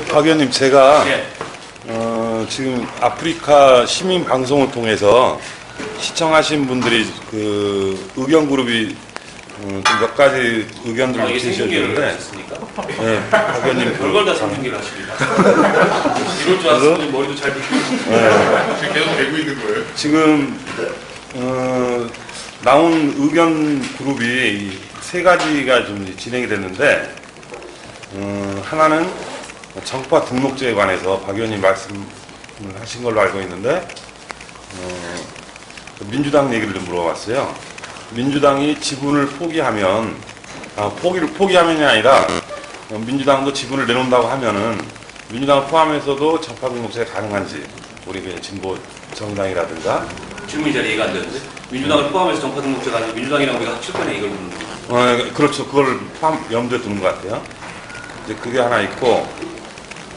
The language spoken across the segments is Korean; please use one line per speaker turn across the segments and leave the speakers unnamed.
박 의원님, 제가
예.
지금 아프리카 시민 방송을 통해서 시청하신 분들이 그 의견 그룹이 몇 가지 의견들을
이게 생중계를
제시해주는데,
하셨습니까?
네, 박 의원님
별걸 다 생중계를 하십니다. 이럴 줄 알았으면 머리도 잘 빗고
지금 계속 되고 있는 거예요?
지금 나온 의견 그룹이 세 가지가 좀 진행이 됐는데, 하나는 정파 등록제에 관해서 박 의원님 말씀을 하신 걸로 알고 있는데, 민주당 얘기를 좀 물어봤어요. 민주당이 지분을 포기하면, 포기하면이 아니라 민주당도 지분을 내놓는다고 하면은 민주당을 포함해서도 정파 등록제가 가능한지, 우리 그냥 진보 정당이라든가.
질문이 잘 이해가 안 되는데 민주당을 포함해서 정파 등록제가 아니고 민주당이랑 우리가 합칠 거냐 이걸 묻는 거예요.
그렇죠. 그걸 염두에 두는 것 같아요. 이제 그게 하나 있고,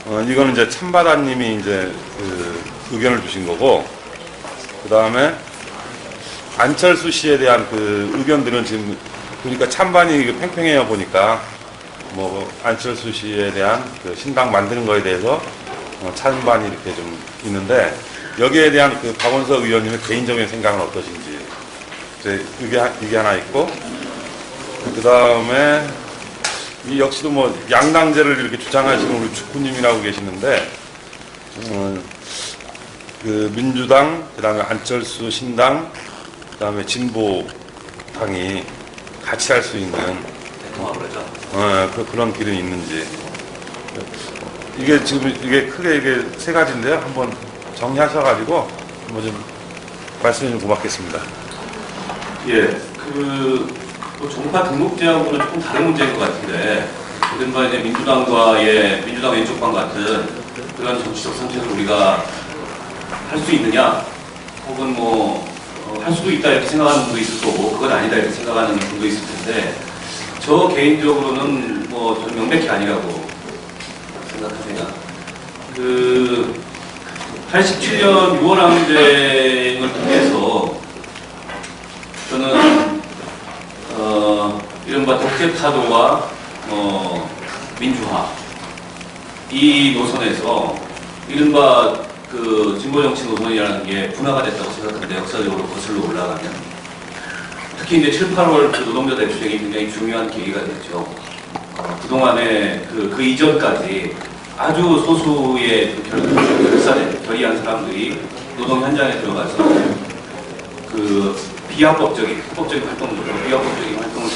이거는 이제 참바다님이 이제 그 의견을 주신 거고, 그 다음에 안철수 씨에 대한 그 의견들은 지금 보니까 찬반이 팽팽해요. 보니까 뭐 안철수 씨에 대한 그 신당 만드는 거에 대해서 찬반이 이렇게 좀 있는데, 여기에 대한 그 박원석 의원님의 개인적인 생각은 어떠신지, 이게 하나 있고, 그 다음에 이 역시도 뭐 양당제를 이렇게 주장하시는 우리 주쿠님이라고 계시는데, 그 민주당, 그 다음에 안철수 신당, 그 다음에 진보당이 같이 할 수 있는
대통합을 하자.
그런 길은 있는지. 이게 지금 이게 크게 이게 세 가지인데요. 한번 정리하셔가지고 한번 좀 말씀해 주면 고맙겠습니다.
예, 정파 등록제하고는 조금 다른 문제인 것 같은데, 이른바 이제 민주당과의 민주당 왼쪽방 같은 그런 정치적 선택을 우리가 할 수 있느냐, 혹은 할 수도 있다 이렇게 생각하는 분도 있을 거고, 그건 아니다 이렇게 생각하는 분도 있을 텐데, 저 개인적으로는 저는 명백히 아니라고 생각합니다. 87년 6월 항쟁을 통해서 저는 이른바 독재 타도와 민주화 이 노선에서 이른바 그 진보 정치 노선이라는 게 분화가 됐다고 생각하는데, 역사적으로 거슬러 올라가면 특히 이제 7, 8월 그 노동자 대투쟁이 굉장히 중요한 계기가 됐죠. 그동안에 그 이전까지 아주 소수의 결의한 사람들이 노동 현장에 들어가서 그 비합법적인 활동을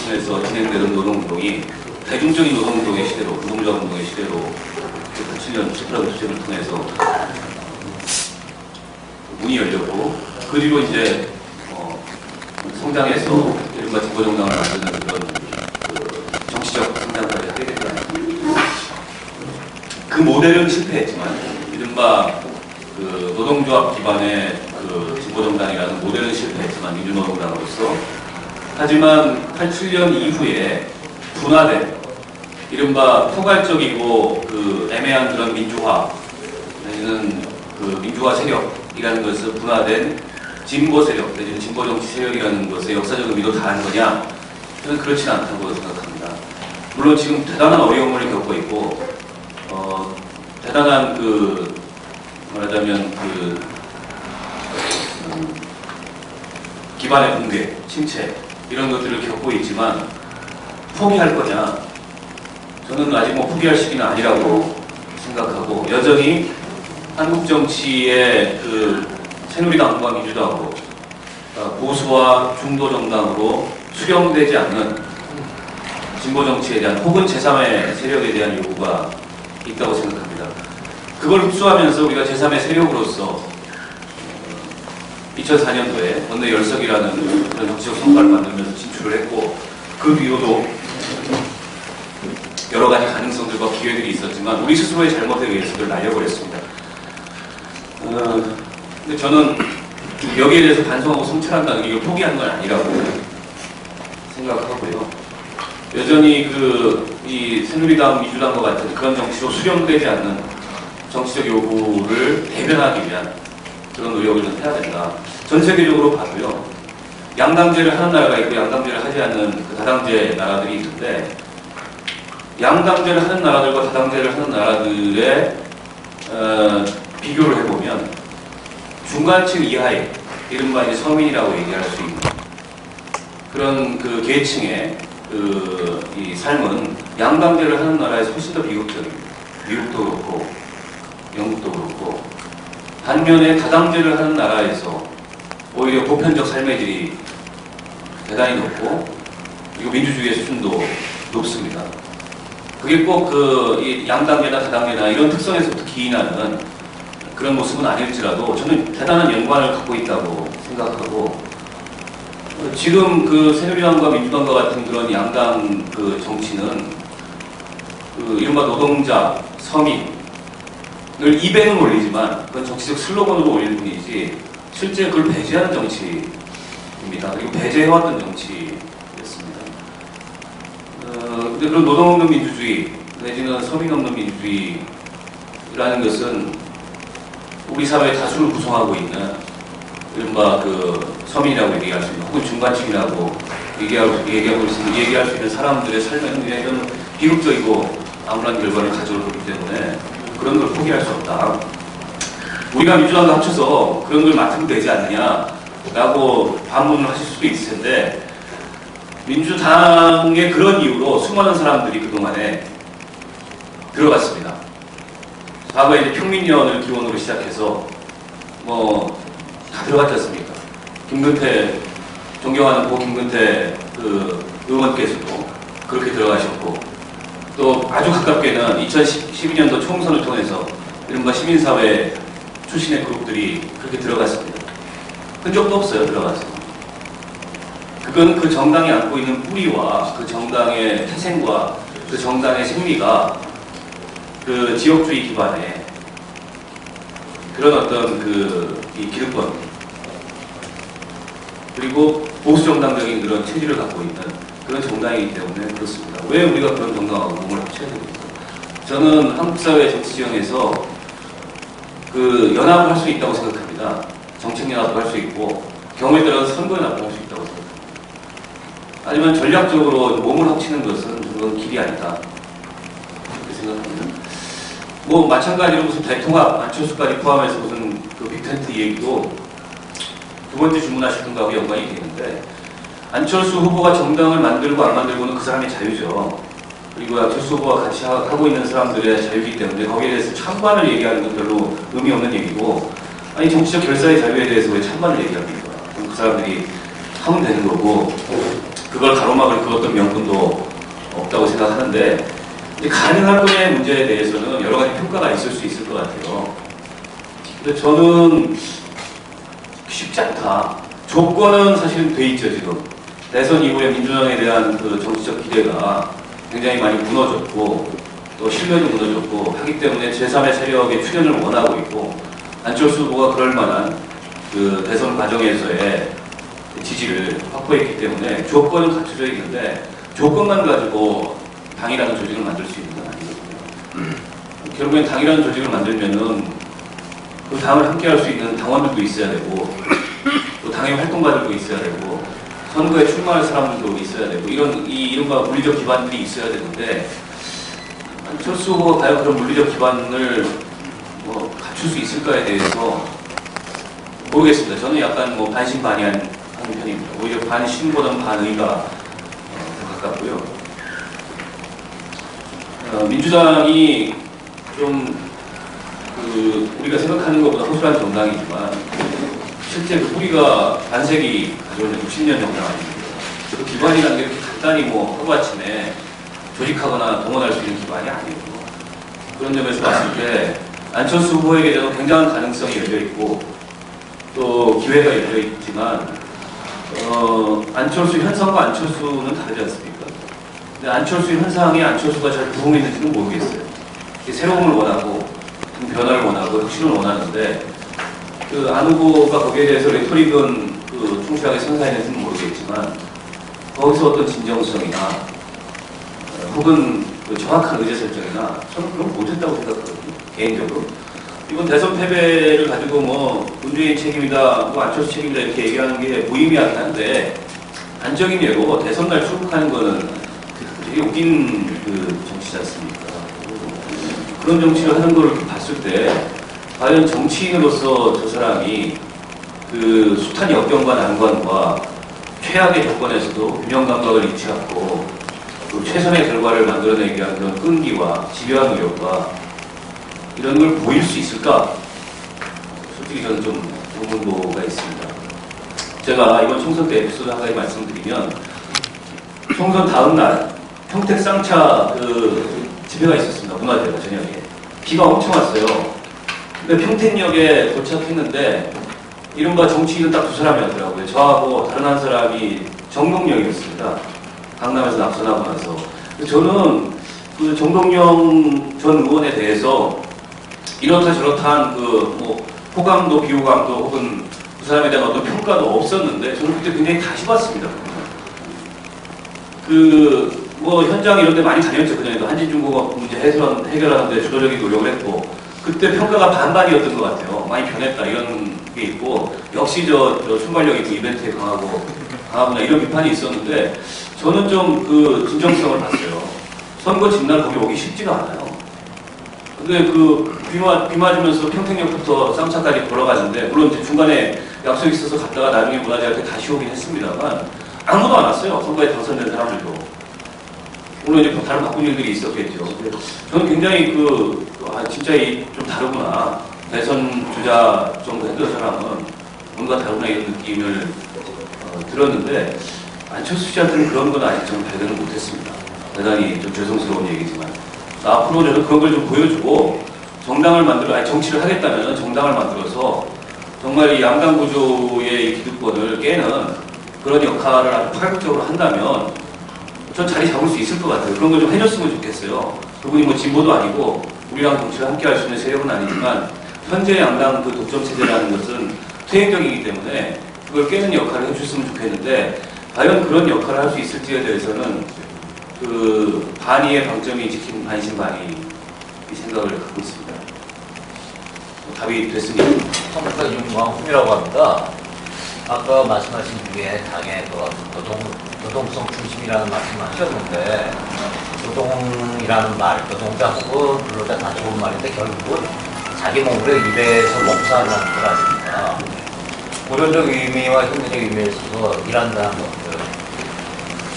통해서 진행되던 노동운동이 대중적인 노동운동의 시대로, 노동자 운동의 시대로 87년 18월 투쟁을 통해서 문이 열렸고, 그 뒤로 이제 성장해서 이른바 진보정당을 만드는 그런 정치적 성장까지 하게 됐다. 그 모델은 실패했지만, 이른바 그 노동조합 기반의 그 진보정당이라는 모델은 실패했지만, 민주노동당으로서. 하지만 87년 이후에 분화된 이른바 포괄적이고 그 애매한 그런 민주화 내지는 그 민주화 세력이라는 것을 분화된 진보 세력 내지는 진보 정치 세력이라는 것의 역사적 의미도 다한 거냐? 저는 그렇지는 않다고 생각합니다. 물론 지금 대단한 어려움을 겪고 있고, 대단한 말하자면 기반의 붕괴, 침체 이런 것들을 겪고 있지만 포기할 거냐? 저는 아직 포기할 시기는 아니라고 생각하고, 여전히 한국 정치의 새누리당과 민주당으로 보수와 중도 정당으로 수렴되지 않는 진보 정치에 대한 혹은 제3의 세력에 대한 요구가 있다고 생각합니다. 그걸 흡수하면서 우리가 제3의 세력으로서 2004년도에 원내 열석이라는 그런 정치적 성과를 만들면서 진출을 했고, 그 뒤로도 여러 가지 가능성들과 기회들이 있었지만 우리 스스로의 잘못에 의해서 그걸 날려버렸습니다. 근데 저는 여기에 대해서 반성하고 성찰한다는 게 이걸 포기한 건 아니라고 생각하고요. 여전히 이 새누리당, 민주당과 같은 그런 정치로 수렴되지 않는 정치적 요구를 대변하기 위한 그런 노력을 좀 해야 된다. 전 세계적으로 봐도요, 양당제를 하는 나라가 있고 양당제를 하지 않는 그 다당제 나라들이 있는데, 양당제를 하는 나라들과 다당제를 하는 나라들의 비교를 해보면 중간층 이하의 이른바 이제 서민이라고 얘기할 수 있는 그런 그 계층의 이 삶은 양당제를 하는 나라에서 훨씬 더 비극적입니다. 미국도 그렇고 영국도 그렇고 반면에 다당제를 하는 나라에서 오히려 보편적 삶의 질이 대단히 높고 그리고 민주주의의 수준도 높습니다. 그게 꼭 이 양당제나 다당제나 이런 특성에서부터 기인하는 그런 모습은 아닐지라도 저는 대단한 연관을 갖고 있다고 생각하고 지금 그 새누리당과 민주당과 같은 그런 양당 그 정치는 이른바 노동자, 서민을 입에는 올리지만 그건 정치적 슬로건으로 올릴 뿐이지 실제 그걸 배제하는 정치입니다. 그리고 배제해왔던 정치였습니다. 근데 그런 노동 없는 민주주의 내지는 서민 없는 민주주의라는 것은 우리 사회의 다수를 구성하고 있는 이른바 그 서민이라고 얘기할 수 있는 혹은 중간층이라고 얘기할 수 있는 사람들의 삶에는 굉장히 좀 비극적이고 암울한 결과를 가져올 거기 때문에 그런 걸 포기할 수 없다. 우리가 민주당과 합쳐서 그런 걸 맡으면 되지 않느냐라고 반문을 하실 수도 있을 텐데 민주당의 그런 이유로 수많은 사람들이 그동안에 들어갔습니다. 과거에 이제 평민연을 기원으로 시작해서 다 들어갔지 않습니까? 김근태, 존경하는 고 김근태 그 의원께서도 그렇게 들어가셨고 또 아주 가깝게는 2012년도 총선을 통해서 이른바 시민사회 출신의 그룹들이 그렇게 들어갔습니다. 흔적도 없어요, 들어가서. 그건 그 정당이 안고 있는 뿌리와 그 정당의 태생과 그 정당의 생리가 그 지역주의 기반의 그런 어떤 이 기득권 그리고 보수 정당적인 그런 체질을 갖고 있는 그런 정당이기 때문에 그렇습니다. 왜 우리가 그런 정당하고 몸을 합쳐야 됩니까? 저는 한국 사회 정치 지형에서 그 연합을 할 수 있다고 생각합니다. 정책 연합도 할 수 있고 경우에 따라서 선거 연합도 할 수 있다고 생각합니다. 하지만 전략적으로 몸을 합치는 것은 그건 길이 아니다. 그렇게 생각합니다. 마찬가지로 무슨 대통합, 안철수까지 포함해서 무슨 그 빅텐트 얘기도 두 번째 주문하셨던 거하고 연관이 되는데 안철수 후보가 정당을 만들고 안 만들고는 그 사람의 자유죠. 그리고 안철수 후보가 같이 하고 있는 사람들의 자유이기 때문에 거기에 대해서 찬반을 얘기하는 건 별로 의미 없는 얘기고 아니 정치적 결사의 자유에 대해서 왜 찬반을 얘기합니까? 그럼 그 사람들이 하면 되는 거고 그걸 가로막을 그 어떤 명분도 없다고 생각하는데 가능할 거냐의 문제에 대해서는 여러 가지 평가가 있을 수 있을 것 같아요. 근데 저는 쉽지 않다. 조건은 사실은 돼 있죠, 지금. 대선 이후에 민주당에 대한 그 정치적 기대가 굉장히 많이 무너졌고, 또 신뢰도 무너졌고, 하기 때문에 제3의 세력의 출현을 원하고 있고, 안철수 후보가 그럴 만한 그 대선 과정에서의 지지를 확보했기 때문에 조건은 갖춰져 있는데, 조건만 가지고 당이라는 조직을 만들 수 있는 건 아니거든요. 결국엔 당이라는 조직을 만들면은 그 당을 함께할 수 있는 당원들도 있어야 되고 또 당의 활동가들도 있어야 되고 선거에 출마할 사람들도 있어야 되고 이른바 물리적 기반들이 있어야 되는데 안철수 후보가 과연 그런 물리적 기반을 갖출 수 있을까에 대해서 모르겠습니다. 저는 약간 반신반의하는 편입니다. 오히려 반신보다는 반의가 더 가깝고요. 민주당이 좀 우리가 생각하는 것보다 허술한 정당이지만 실제 그 뿌리가 반세기 가져오는 60년 정당 아닙니까? 그 기반이라는 게 간단히 하루아침에 조직하거나 동원할 수 있는 기반이 아니고 그런 점에서 봤을 때 안철수 후보에게는 굉장한 가능성이 열려있고 또 기회가 열려있지만 안철수 현상과 안철수는 다르지 않습니까? 근데 안철수 현상에 안철수가 잘 부응했는지는 모르겠어요. 새로움을 원하고 변화를 원하고 혁신을 원하는데 안 후보가 거기에 대해서 레토릭은 충실하게 선사했는지는 모르겠지만 거기서 어떤 진정성이나 혹은 정확한 의제설정이나 저는 그런 못했다고 생각하거든요. 개인적으로. 이번 대선 패배를 가지고 문재인 책임이다, 안철수 책임이다 이렇게 얘기하는 게 무의미하긴 한데 단적인 예로 대선날 출국하는 거는 되게 웃긴 그 정치지 않습니까? 그런 정치를 하는 걸 이렇게 봤을 때 과연 정치인으로서 저 사람이 그 숱한 역경과 난관과 최악의 조건에서도 균형 감각을 잃지 않고 그 최선의 결과를 만들어내기 위한 그런 끈기와 집요한 노력과 이런 걸 보일 수 있을까? 솔직히 저는 좀 의문도가 있습니다. 제가 이번 총선 때 에피소드 한 가지 말씀드리면, 총선 다음 날 평택 쌍차 그 집회가 있었습니다. 문화대가 저녁에. 비가 엄청 왔어요. 근데 평택역에 도착했는데 이른바 정치인은 딱 두 사람이었더라고요. 저하고 다른 한 사람이 정동영이었습니다. 강남에서 낙선하고 나서. 저는 그 정동영 전 의원에 대해서 이렇다 저렇다 그 호감도 비호감도 혹은 그 사람에 대한 어떤 평가도 없었는데 저는 그때 굉장히 다시 봤습니다. 현장 이런 데 많이 다녔죠. 그전에도 한진중공업 문제 해결하는데 주도적인 노력을 했고, 그때 평가가 반반이었던 것 같아요. 많이 변했다 이런 게 있고, 역시 저 순발력 있고 이벤트에 강하구나 이런 비판이 있었는데, 저는 좀 그 진정성을 봤어요. 선거 집날 거기 오기 쉽지가 않아요. 근데 비 맞으면서 평택역부터 쌍차까지 돌아가는데, 물론 이제 중간에 약속이 있어서 갔다가 나중에 문화재한테 다시 오긴 했습니다만, 아무도 안 왔어요. 선거에 당선된 사람들도. 물론 이제 다른 바쁜 일들이 있었겠죠. 근데 저는 굉장히 진짜 좀 다르구나. 대선 주자 정도 했던 사람은 뭔가 다르구나 이런 느낌을 들었는데, 안철수 씨한테는 그런 건 아직 저는 발견을 못했습니다. 대단히 좀 죄송스러운 얘기지만. 앞으로 저는 그런 걸 좀 보여주고, 정치를 하겠다면 정당을 만들어서 정말 이 양당 구조의 이 기득권을 깨는 그런 역할을 아주 파격적으로 한다면 전 자리 잡을 수 있을 것 같아요. 그런 걸 좀 해줬으면 좋겠어요. 그분이 진보도 아니고 우리랑 정치를 함께 할 수 있는 세력은 아니지만, 현재 양당 그 독점 체제라는 것은 퇴행적이기 때문에 그걸 깨는 역할을 해줬으면 좋겠는데, 과연 그런 역할을 할 수 있을지에 대해서는 반의의 방점이 찍힌 반신반의 이 생각을 갖고 있습니다. 답이 됐습니다.
컴퓨터 윤광훈이라고 합니다. 아까 말씀하신 중에 당의 노동성 중심이라는 말씀을 하셨는데, 노동이라는 말, 노동자 혹은 근로자 다 좋은 말인데 결국은 자기 몸으로 일해서 목사하는 걸 아닙니까? 고전적 의미와 현대적 의미에 있어서 일한다는 것들,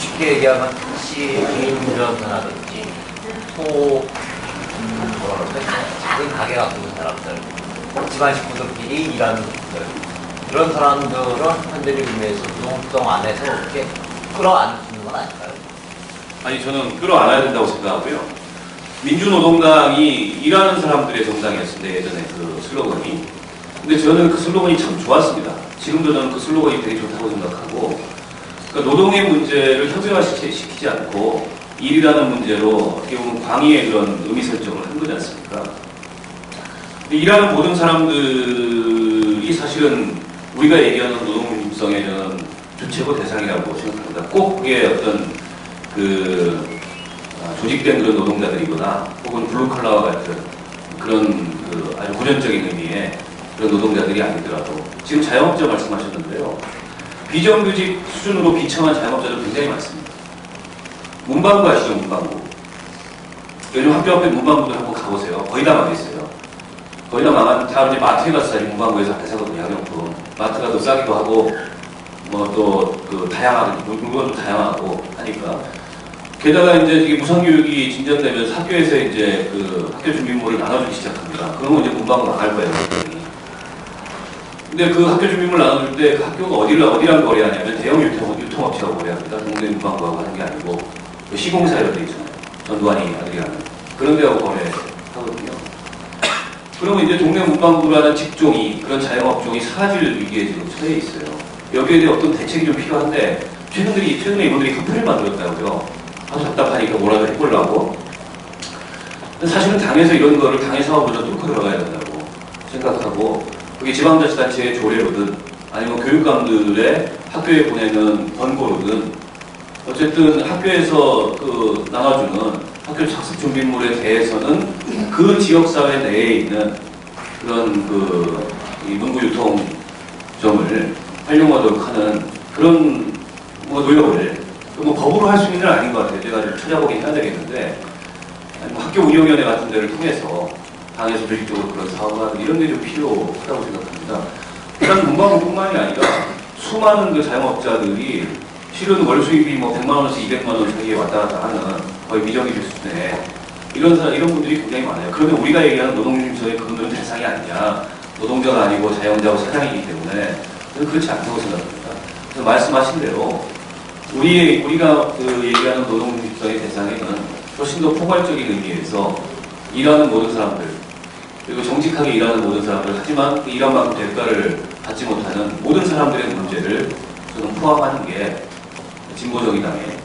쉽게 얘기하면 택시 운전사라든지 작은 가게 갖고 있는 사람들, 집안 식구들끼리 일하는 분들, 이런 사람들은 현대적 의미에서 노동성 안에서 이렇게 끌어안을 수 있는 건 아닐까요?
아니, 저는 끌어안아야 된다고 생각하고요. 민주노동당이 일하는 사람들의 정당이었습니다. 예전에 그 슬로건이. 근데 저는 그 슬로건이 참 좋았습니다. 지금도 저는 그 슬로건이 되게 좋다고 생각하고, 그러니까 노동의 문제를 현대화시키지 않고 일이라는 문제로 어떻게 보면 광의의 그런 의미 설정을 한 거지 않습니까? 근데 일하는 모든 사람들이 사실은 우리가 얘기하는 노동민주성의 저는 주체고 대상이라고 생각합니다. 꼭 그게 어떤 조직된 그런 노동자들이거나 혹은 블루컬러와 같은 그런 아주 고전적인 의미의 그런 노동자들이 아니더라도, 지금 자영업자 말씀하셨는데요. 비정규직 수준으로 비참한 자영업자들 굉장히 많습니다. 문방구 아시죠? 문방구. 요즘 학교 앞에 문방구들 한번 가보세요. 거의 다 망했어요. 거의 다 망한, 다 이제 마트에 가서 사지, 문방구에서 앞에 사거든요, 양용품. 마트가 더 싸기도 하고, 다양하게, 물건도 다양하고 하니까. 게다가 이제 이게 무상교육이 진전되면서 학교에서 이제 학교 준비물을 나눠주기 시작합니다. 그러면 이제 문방구 나갈 거예요, 근데 그 학교 준비물 나눠줄 때 그 학교가 어디랑 거래하냐면 대형 유통업체하고 거래합니다. 동네 문방구하고 하는 게 아니고 시공사 이런 데 있잖아요. 전두환이 아들이 하는 그런 데하고 거래하거든요. 그러면 이제 동네 문방구라는 직종이, 그런 자영업종이 사라질 위기에 지금 처해 있어요. 여기에 대해 어떤 대책이 좀 필요한데, 최근에 이분들이 협회를 만들었다고요. 아주 답답하니까 뭐라도 해보려고. 근데 사실은 당에서 이런 거를 당의 사업을 좀 뚫고 들어가야 된다고 생각하고, 그게 지방자치단체의 조례로든 아니면 교육감들의 학교에 보내는 권고로든 어쨌든 학교에서 나눠주는 학교 착습 준비물에 대해서는 그 지역사회 내에 있는 그런 이 문구 유통점을 활용하도록 하는 그런 노력을 뭐 법으로 할 수 있는 건 아닌 것 같아요. 제가 좀 찾아보긴 해야 되겠는데, 아니 뭐 학교 운영위원회 같은 데를 통해서 당에서 조직적으로 그런 사업을 하는 이런 게 좀 필요하다고 생각합니다. 일단 문방구뿐만이 아니라 수많은 그 자영업자들이 실은 월 수입이 뭐 100만 원에서 200만 원 사이에 왔다 갔다 하는 거의 미정규직 수준의 이런 분들이 굉장히 많아요. 그런데 우리가 얘기하는 노동중심성의 그분들은 대상이 아니냐. 노동자가 아니고 자영업자고 사장이기 때문에 저는 그렇지 않다고 생각합니다. 그래서 말씀하신 대로 우리가 그 얘기하는 노동중심성의 대상에는 훨씬 더 포괄적인 의미에서 일하는 모든 사람들 그리고 정직하게 일하는 모든 사람들 하지만 그 일한 만큼 대가를 받지 못하는 모든 사람들의 문제를 저는 포함하는 게 진보정의당의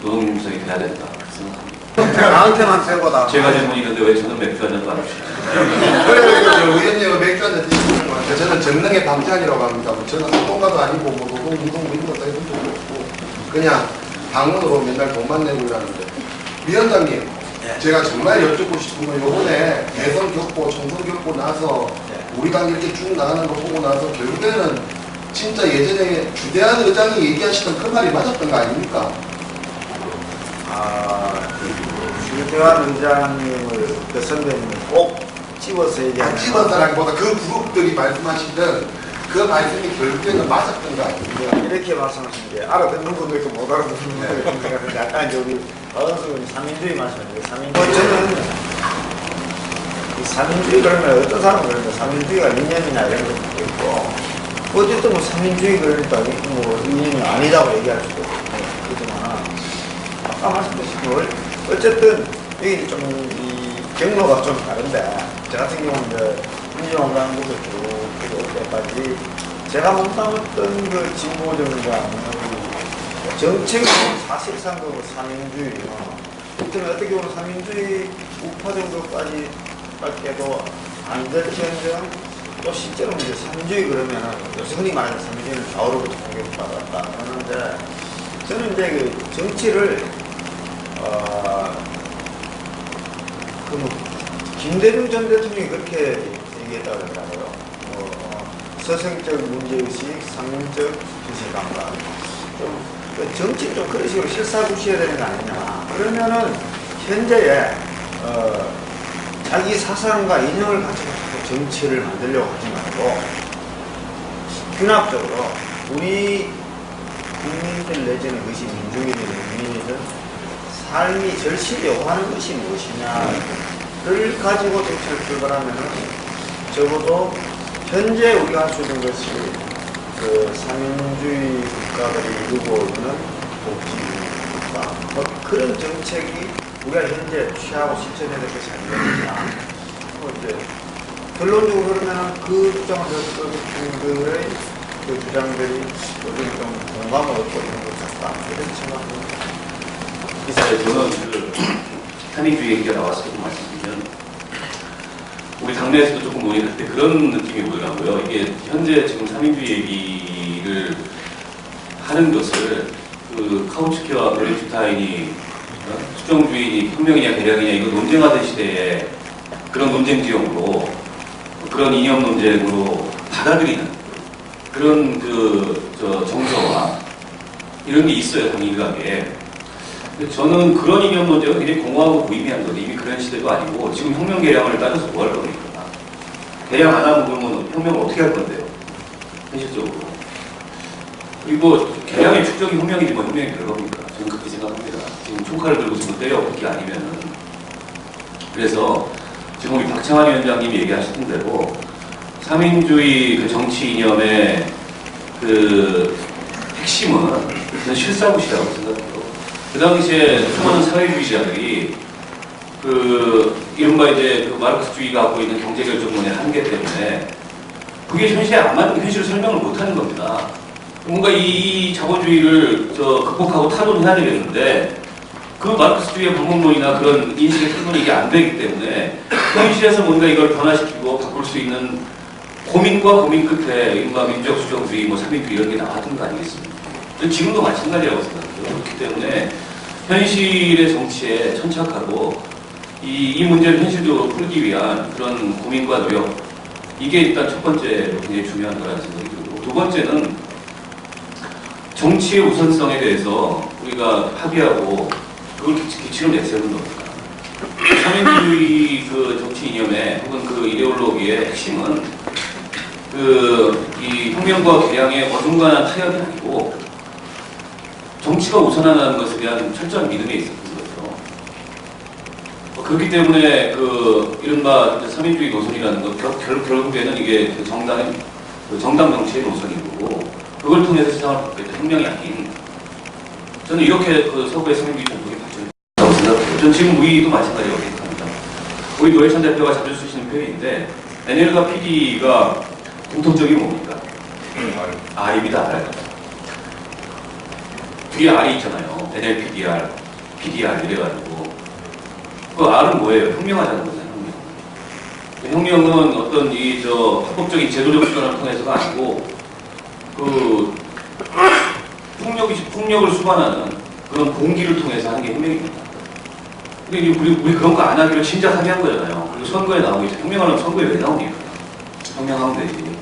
노동중심성이 돼야 된다 생각합니다.
나한테만 세고다.
제가 질문이는데 왜 저는 맥주 한잔도 안 주시나요?
그래서 의원님은 맥주 한잔 드시는 것 같아요. 저는 정릉의 방장이라고 합니다. 저는 소통가도 아니고 뭐 노동운동 이런 것도 해본 적이 없고 그냥 방문으로 맨날 돈만 내고 일하는데 위원장님 제가 정말 여쭙고 싶은 건 이번에 대선 겪고 총선 겪고 나서 우리가 이렇게 쭉 나가는 거 보고 나서 결국에는 진짜 예전에 주대한 의장이 얘기하시던 그 말이 맞았던 거 아닙니까?
주대환 의장님을 그 선배님을 꼭 집어서 얘기하는
집어서라기보다 그 그룹들이 말씀하시던 그 말씀이 결국에는 맞았던 거 아닙니까?
이렇게 말씀하시는 게 알아듣는 분도 있고 못 알아듣는 분도 있고 그러는데 약간 이제 우리 박원순 삼인주의 말씀하는데 저는 이 삼인주의 그러면 어떤 사람은 그러는데 삼인주의가 이념이나 이런 것도 있고 어쨌든 뭐 삼인주의 그러니까 뭐 이념이 아니라고 얘기할 수도 있고 그렇지만 아까 말씀드린 어쨌든 여기 좀 이 경로가 좀 다른데 저 같은 경우는 이제 민주노동당부터 쭉 올 때까지 제가 몸담았던 그 진보정당 정책은 사실상 그 삼인주의요. 저는 어떻게 보면 삼인주의 우파 정도까지 밖에도 안전전쟁 또 실제로 이제 삼주의 그러면은 여성이 말하는 삼주의는 좌우로부터 공격받았다 하는데 저는 이제 그 정치를 김대중 전 대통령이 그렇게 얘기했다고 그러더라고요. 서성적 문제의식, 상명적 주시감각. 정치 좀 그런 식으로 실사구시해야 되는 거 아니냐. 그러면은 현재에 자기 사상과 인연을 가지고 정치를 만들려고 하지 말고 균합적으로 우리 국민들 내지는 그것이 민중이든 국민이든 삶이 절실히 요구하는 것이 무엇이냐를 가지고 정치를 출발하면은 적어도 현재 우리가 할 수 있는 것이 그 삼인주의 국가들이 이루고 있는 복지국가 뭐 그런 정책이 우리가 현재 취하고 실천해야 될 것이 아니겠느냐. 이제 결론적으로 그러면 그 주장을 했던 분들의 그 주장들이 요즘 좀 공감을 얻고 있는 것 같다. 이런 생각입니다.
저는 그 삼인주의 얘기가 나와서 조금 말씀드리면 우리 당내에서도 조금 논의할 때 그런 느낌이 보더라고요. 이게 현재 지금 삼인주의 얘기를 하는 것을 그 카우츠키와 블렌슈타인이 수정주의니 혁명이냐 개량이냐 이거 논쟁하던 시대에 그런 논쟁 지형으로 그런 이념 논쟁으로 받아들이는 그런 정서와 이런 게 있어요, 당 일각에. 근데 저는 그런 이념 논쟁은 굉장히 공허하고 무의미한 거죠. 이미 그런 시대도 아니고 지금 혁명 개량을 따져서 뭐 할 겁니까? 개량 안 하면 혁명을 어떻게 할 건데요? 현실적으로. 그리고 개량의 축적이 혁명이지 뭐 혁명이 별겁니까? 저는 그렇게 생각합니다. 지금 총칼을 들고 지금 때려박기 아니면은. 그래서 지금 우리 박창환 위원장님이 얘기하셨던 대로 삼인주의 그 정치 이념의 그 핵심은 저는 실사구시라고 생각해요. 그 당시에 수많은 사회주의자들이 그 이른바 이제 그 마르크스주의가 갖고 있는 경제결정론의 한계 때문에 그게 현실에 안 맞는 현실을 설명을 못하는 겁니다. 뭔가 이 자본주의를 극복하고 타도해야 되겠는데 그 마르크스주의의 방법론이나 그런 인식의 틀론이 이게 안 되기 때문에 그 현실에서 뭔가 이걸 변화시키고 바꿀 수 있는 고민과 고민 끝에 이른바 민족 수정주의, 뭐 삼인주의 이런 게 나왔던 거 아니겠습니까? 지금도 마찬가지라고 생각해요. 그렇기 때문에 현실의 정치에 천착하고 이 문제를 현실적으로 풀기 위한 그런 고민과 노력 이게 일단 첫 번째로 굉장히 중요한 거라는 생각이 들고 두 번째는 정치의 우선성에 대해서 우리가 합의하고 그걸 기치로 내세우는 겁니다. 사민주의 그 정치 이념의 혹은 그 이데올로기의 핵심은 이 혁명과 개량의 어중간한 타협이 아니고 정치가 우선하다는 것에 대한 철저한 믿음에 있었던 거죠. 그렇기 때문에 이른바 사민주의 노선이라는 것 결국에는 이게 정당 정치의 노선인 거고 그걸 통해서 세상을 바꾸겠다 혁명이 아닌 저는 이렇게 서구의 사민주의 전통이 발전했다고 생각해요. 전 지금 우리도 마찬가지라고 생각합니다. 우리 노회찬 대표가 자주 쓰시는 표현인데 NL과 PD가 공통점이 뭡니까? R입니다. R. 뒤에 R이 있잖아요. NL, PDR, PDR 이래가지고 그 R은 뭐예요? 혁명하자는 거잖아요. 혁명은 어떤 합법적인 제도적 수단을 통해서가 아니고 폭력을 수반하는 그런 공기를 통해서 하는 게 혁명입니다. 근데 우리 그런 거 안 하기로 진짜 합의한 거잖아요. 그리고 선거에 나오기 전에 혁명하려면 선거에 왜 나옵니까? 혁명하면 되지.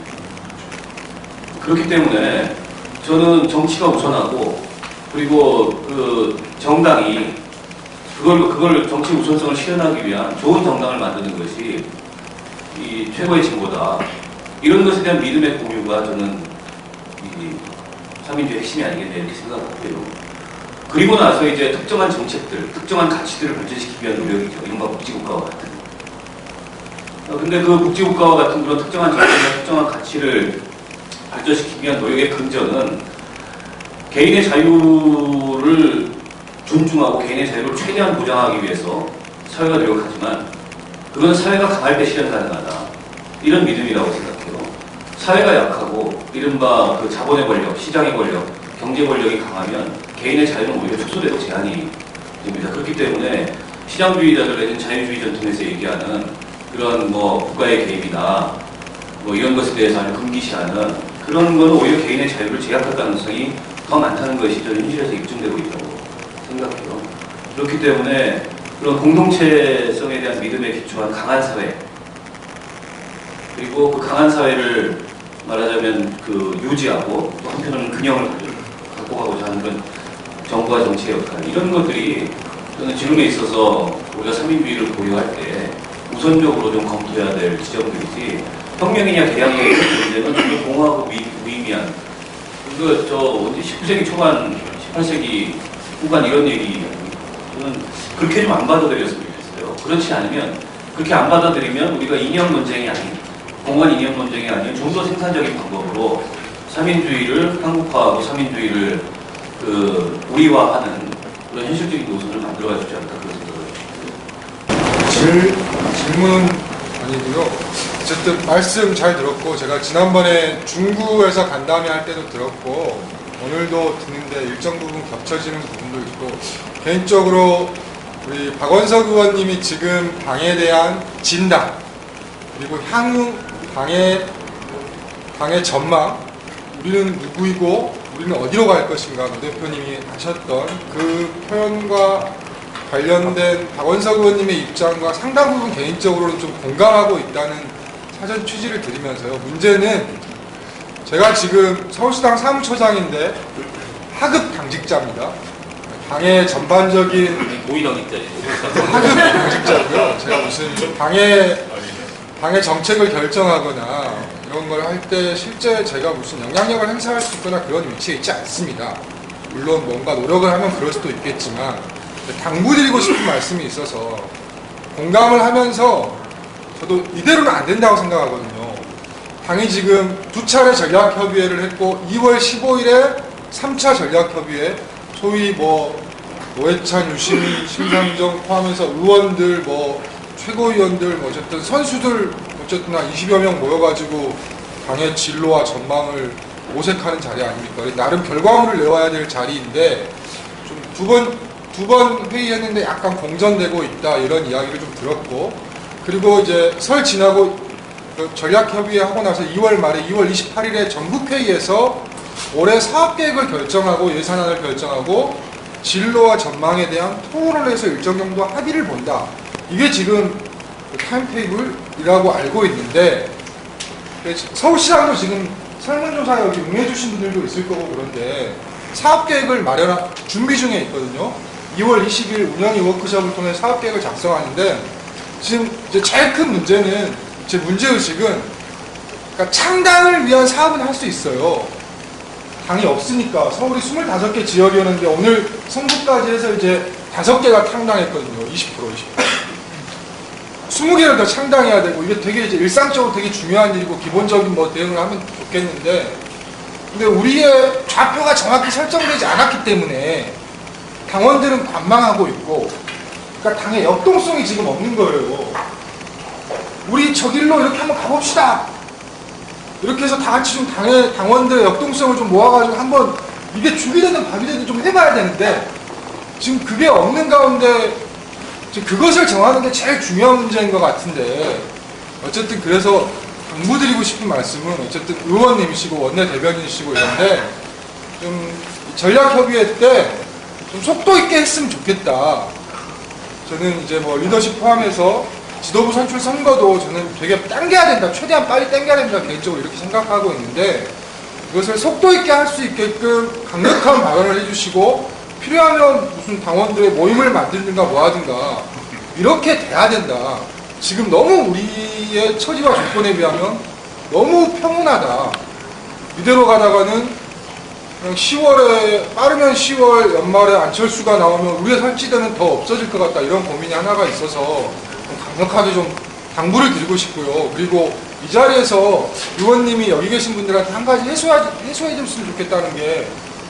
그렇기 때문에 저는 정치가 우선하고 그리고 정당이 그걸 정치 우선성을 실현하기 위한 좋은 정당을 만드는 것이 이 최고의 진보다. 이런 것에 대한 믿음의 공유가 저는 이 사민주의 핵심이 아니겠냐 이렇게 생각하고요. 그리고 나서 이제 특정한 정책들, 특정한 가치들을 발전시키기 위한 노력이죠. 이른바 복지국가와 같은. 근데 그 복지국가와 같은 그런 특정한 정책이나 특정한 가치를 발전시키기 위한 노력의 근저는 개인의 자유를 존중하고 개인의 자유를 최대한 보장하기 위해서 사회가 노력하지만 그건 사회가 강할 때 실현 가능하다. 이런 믿음이라고 생각해요. 사회가 약하고 이른바 자본의 권력, 시장의 권력, 경제 권력이 강하면 개인의 자유는 오히려 축소되고 제한이 됩니다. 그렇기 때문에 시장주의자들 내지는 자유주의 전통에서 얘기하는 그런 국가의 개입이나 이런 것에 대해서 아주 금기시하는 그런 건 오히려 개인의 자유를 제약할 가능성이 더 많다는 것이 저 현실에서 입증되고 있다고 생각해요. 그렇기 때문에 그런 공동체성에 대한 믿음에 기초한 강한 사회 그리고 그 강한 사회를 말하자면 유지하고 또 한편으로는 균형을 갖고 가고자 하는 그런 정부와 정치의 역할 이런 것들이 저는 지금에 있어서 우리가 사민주의를 보유할 때 우선적으로 좀 검토해야 될 지점들이지 혁명이냐 개량이냐 이런 문제는 좀 공하고 무의미한 언제 19세기 초반 18세기 후반 이런 얘기 저는 그렇게 좀 안 받아들였으면 좋겠어요. 그렇지 않으면 그렇게 안 받아들이면 우리가 이념 논쟁이 아닌 공간 이념 논쟁이 아닌 좀 더 생산적인 방법으로 사민주의를 한국화하고 사민주의를 우리화하는 그런 현실적인 노선을 만들어가 주지 않을까 그런 생각을 해요.
질문 아니고요. 어쨌든 말씀 잘 들었고 제가 지난번에 중구에서 간담회 할 때도 들었고 오늘도 듣는데 일정 부분 겹쳐지는 부분도 있고 개인적으로 우리 박원석 의원님이 지금 당에 대한 진단 그리고 향후 당의 전망 우리는 누구이고 우리는 어디로 갈 것인가 노 대표님이 하셨던 그 표현과 관련된 박원석 의원님의 입장과 상당 부분 개인적으로는 좀 공감하고 있다는 사전 취지를 드리면서요. 문제는 제가 지금 서울시당 사무처장인데 하급 당직자입니다. 당의 전반적인
고위당직자예요.
하급 당직자고요. 제가 무슨 당의 정책을 결정하거나 이런 걸 할 때 실제 제가 무슨 영향력을 행사할 수 있거나 그런 위치에 있지 않습니다. 물론 뭔가 노력을 하면 그럴 수도 있겠지만 당부드리고 싶은 말씀이 있어서 공감을 하면서 저도 이대로는 안 된다고 생각하거든요. 당이 지금 2차례 전략협의회를 했고 2월 15일에 3차 전략협의회 소위 노회찬, 유시민, 심상정 포함해서 의원들 최고위원들 어쨌든 선수들 어쨌든 한 20여 명 모여가지고 당의 진로와 전망을 모색하는 자리 아닙니까? 나름 결과물을 내와야 될 자리인데 좀 두 번 회의했는데 약간 공전되고 있다 이런 이야기를 좀 들었고 그리고 이제 설 지나고 전략협의회 하고 나서 2월 말에 2월 28일에 전국회의에서 올해 사업계획을 결정하고 예산안을 결정하고 진로와 전망에 대한 토론을 해서 일정 정도 합의를 본다. 이게 지금 타임테이블이라고 알고 있는데 서울시장도 지금 설문조사에 여기 응해주신 분들도 있을 거고 그런데 사업계획을 마련한 준비 중에 있거든요. 2월 20일 운영위 워크숍을 통해 사업계획을 작성하는데 지금 이제 제일 큰 문제는 제 문제의식은 그러니까 창당을 위한 사업은 할 수 있어요. 당이 없으니까 서울이 25개 지역이었는데 오늘 선거까지 해서 이제 5개가 창당했거든요. 20%. 20개를 더 창당해야 되고 이게 되게 이제 일상적으로 되게 중요한 일이고 기본적인 뭐 대응을 하면 좋겠는데 근데 우리의 좌표가 정확히 설정되지 않았기 때문에 당원들은 관망하고 있고 그러니까 당의 역동성이 지금 없는 거예요. 우리 저 길로 이렇게 한번 가봅시다. 이렇게 해서 다 같이 좀 당원들의 역동성을 좀 모아가지고 한번 이게 죽이되든 밥이되든 좀 해봐야 되는데 지금 그게 없는 가운데 지금 그것을 정하는 게 제일 중요한 문제인 것 같은데 어쨌든 그래서 당부드리고 싶은 말씀은 어쨌든 의원님이시고 원내대변인이시고 이런데 좀 전략협의회 때 좀 속도 있게 했으면 좋겠다. 저는 이제 뭐 리더십 포함해서 지도부 선출 선거도 저는 되게 당겨야 된다. 최대한 빨리 당겨야 된다. 개인적으로 이렇게 생각하고 있는데 이것을 속도 있게 할 수 있게끔 강력한 발언을 해주시고 필요하면 무슨 당원들의 모임을 만들든가 뭐 하든가 이렇게 돼야 된다. 지금 너무 우리의 처지와 조건에 비하면 너무 평온하다. 이대로 가다가는 그냥 10월에 빠르면 10월 연말에 안철수가 나오면 우리가 살찌 때는 더 없어질 것 같다. 이런 고민이 하나가 있어서 좀 강력하게 좀 당부를 드리고 싶고요. 그리고 이 자리에서 의원님이 여기 계신 분들한테 한 가지 해소해 줬으면 좋겠다는 게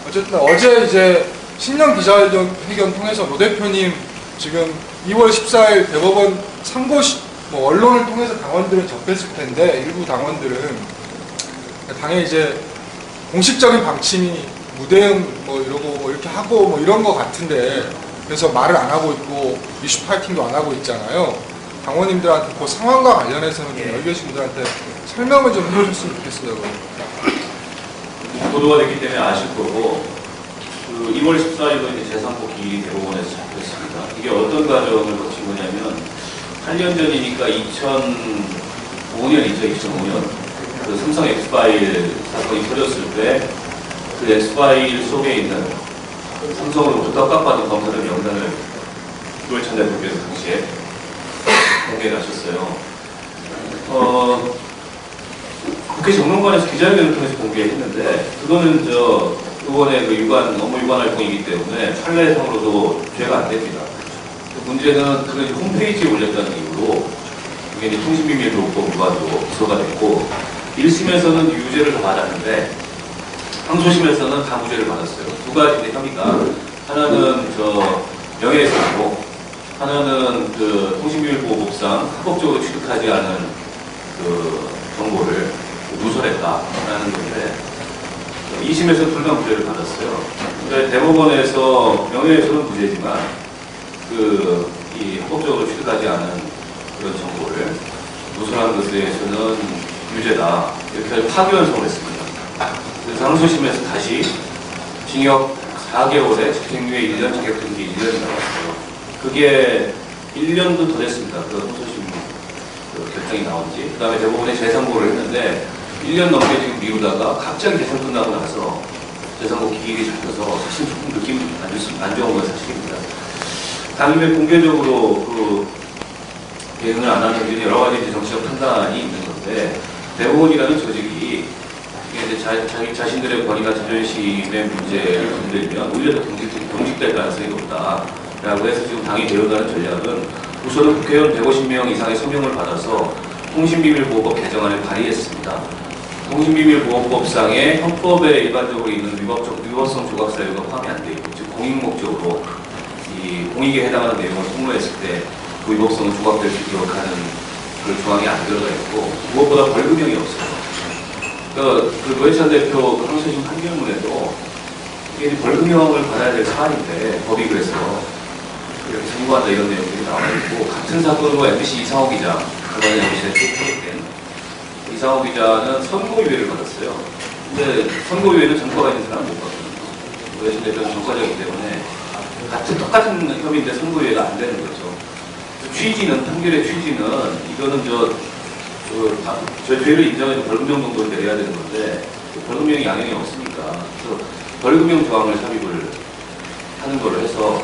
어쨌든 어제 이제 신년 기자회견 통해서 노 대표님 지금 2월 14일 대법원 상고 뭐 언론을 통해서 당원들은 접했을 텐데 일부 당원들은 당에 이제 공식적인 방침이 무대응 뭐 이러고 뭐 이렇게 하고 뭐 이런 거 같은데 그래서 말을 안 하고 있고 이슈 파이팅도 안 하고 있잖아요. 당원님들한테 그 상황과 관련해서는 좀 여기 계신 분들한테 설명을 좀 해주셨으면 좋겠어요.
보도가 됐기 때문에 아실 거고 그 2월 14일로 이제 제3보 기일이 대법원에서 잡혔습니다. 이게 어떤 과정을 거친 거냐면 8년 전이니까 2005년 그 삼성 엑스파일 사건이 터졌을 때 그 엑스파일 속에 있는 삼성으로부터 깜빡받은 검사들 명단을 노회찬 대표께서 당시에 공개를 하셨어요. 국회 정론관에서 기자회견을 통해서 공개했는데 그거는 저 의원의 그 업무 유관 활동이기 때문에 판례상으로도 죄가 안 됩니다. 문제는 그걸 홈페이지에 올렸다는 이유로 이게 이제 통신비밀보호법 위반으로 기소가 됐고 1심에서는 유죄를 받았는데 항소심에서는 다 무죄를 받았어요. 두 가지 혐의가 하나는 저 명예훼손이고 하나는 그 통신비밀보호법상 합법적으로 취득하지 않은 그 정보를 누설했다라는 건데 2심에서 둘 다 무죄를 받았어요. 그러니까 대법원에서 명예훼손은 무죄지만 이 합법적으로 취득하지 않은 그런 정보를 누설한 것에 대해서는 유죄다. 이렇게 파기환송을 했습니다. 그래서 항소심에서 다시 징역 4개월에 집행유예 1년, 자격정지 1년이 나왔어요. 그게 1년도 더 됐습니다. 그 항소심 결정이 나온 지. 그 다음에 대법원에 재상고를 했는데 1년 넘게 지금 미루다가 갑자기 재판 끝나고 나서 재상고 기일이 잡혀서 사실 조금 느낌 안 좋은 건 사실입니다. 당임에 공개적으로 그 대응을 안 하는 게 여러 가지 정치적 판단이 있는 건데 대법원이라는 조직이 이제 자신들의 권위나 자존심의 문제를 건들면 오히려 더 경직될 가능성이 높다라고 해서 지금 당이 대응하는 전략은 우선은 국회의원 150명 이상의 서명을 받아서 통신비밀보호법 개정안을 발의했습니다. 통신비밀보호법상의 헌법에 일반적으로 있는 위법성 조각 사유가 포함이 안 돼 있고 즉 공익 목적으로 이 공익에 해당하는 내용을 통로했을 때 그 위법성은 조각될 수 있도록 하는 그 조항이 안 들어가 있고 무엇보다 벌금형이 없어요. 그 노회찬 대표 그 항소심 판결문에도 이게 벌금형을 받아야 될 사안인데 법이 그래서 이렇게 선고한다 이런 내용들이 나와 있고 같은 사건으로 MBC 이상호 기자 그번에 MBC에 소속된 이상호 기자는 선고유예를 받았어요. 근데 선고유예는 전과가 있는 사람은 못 받거든요. 노회찬 대표는 전과자이기 때문에 똑같은 혐의인데 선고유예가 안 되는 거죠. 취지는 판결의 취지는 이거는 저 죄를 인정해서 벌금형 정도를 내려야 되는 건데 벌금형이 양형이 없으니까 그래서 벌금형 조항을 삽입을 하는 걸로 해서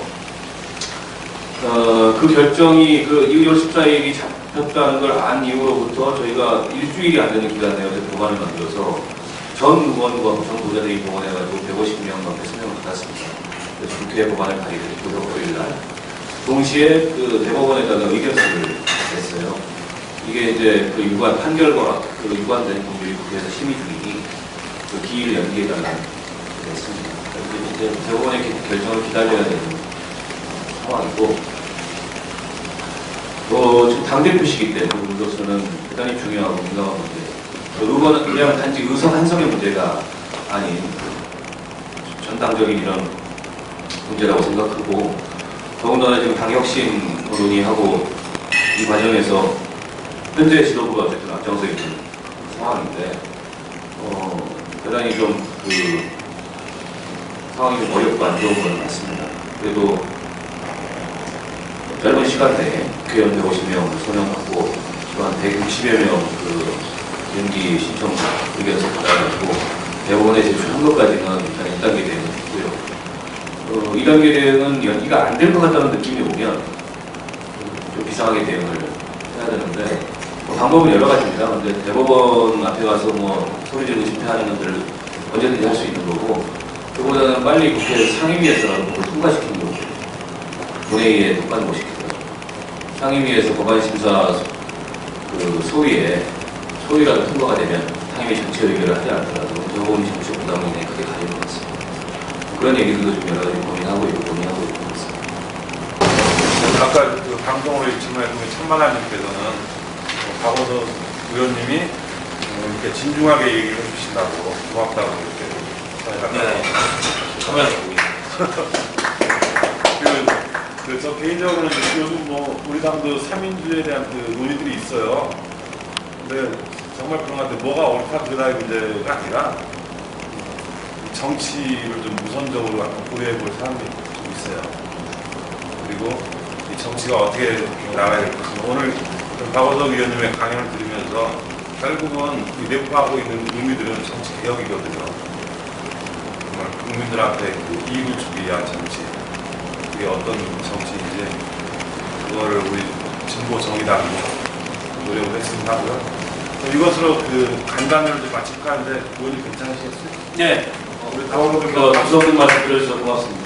그 결정이 그 2월 14일이 잡혔다는 걸 안 이후로부터 저희가 일주일이 안 되는 기간 내에 법안을 만들어서 전 의원과 전 도자들이 동원해가지고 150명 넘게 서명을 받았습니다. 그래서 국회에 법안을 발의했고요, 5일날. 동시에 그 대법원에다가 의견서를 냈어요. 이게 이제 그 유관 판결과 그 유관된 법률이 국회에서 심의 중이니 그 기일을 연기해달라는 했습니다. 이제 대법원의 결정을 기다려야 되는 상황이고, 지금 당대표시기 때문에 우리로서는 대단히 중요하고 민감한 문제. 의원은 그냥 단지 의석 한석의 문제가 아닌 전당적인 이런 문제라고 생각하고, 더군다나 지금 당혁신 논의하고 이 과정에서 현재 지도부가 어쨌든 앞장서 있는 상황인데, 대단히 좀 그 상황이 좀 어렵고 안 좋은 건 맞습니다. 그래도 짧은 시간 내에 국회의원 150명 서명받고 또한 160여 명 그 연기 신청 의견서 받아가지고 대법원에 제출한 것까지는 일단 1단계 대응을 했고요. 2단계 대응은 연기가 안 될 것 같다는 느낌이 오면 좀 비상하게 대응을 해야 되는데, 방법은 여러 가지입니다. 근데 대법원 앞에 가서 뭐 소리 지르고 집회하는 것들을 언제든지 할 수 있는 거고, 그보다는 빨리 국회 상임위에서라도 그걸 통과시키는 거고, 본회의에 통과는 못 시키고요. 상임위에서 법안심사 그 소위라도 통과가 되면 상임위 전체 의결을 하지 않더라도 대법원 정치 부담이 크게 가질 것 같습니다. 그런 얘기들도 좀 여러 가지 고민하고 있는 것 같습니다.
아까 그 방송으로 질문했던 천만환님께서는 박원석 의원님이 이렇게 진중하게 얘기를 해주신다고 고맙다고 이렇게
네. 카메라 보고
저 개인적으로는 요즘 뭐 우리 당도 3인주에 대한 그 논의들이 있어요. 근데 정말 그런 것 같아요. 뭐가 옳다 그르다의 문제가 아니라 정치를 좀 우선적으로 약간 고려해 볼 사람들이 좀 있어요. 그리고 이 정치가 어떻게 나가야 될 것인가. 오늘 박원석 의원님의 강연을 들으면서 결국은 내포하고 있는 의미들은 정치 개혁이거든요. 정말 국민들한테 그 이익을 주기 위한 정치. 그게 어떤 정치인지 그거를 우리 진보 정의당이 노력을 했으면 하고요. 이것으로 그 간담회를 좀 마칠까 하는데 의원님 괜찮으시겠어요?
네.
우리 다음
구성된 말씀 들어주셔서 고맙습니다.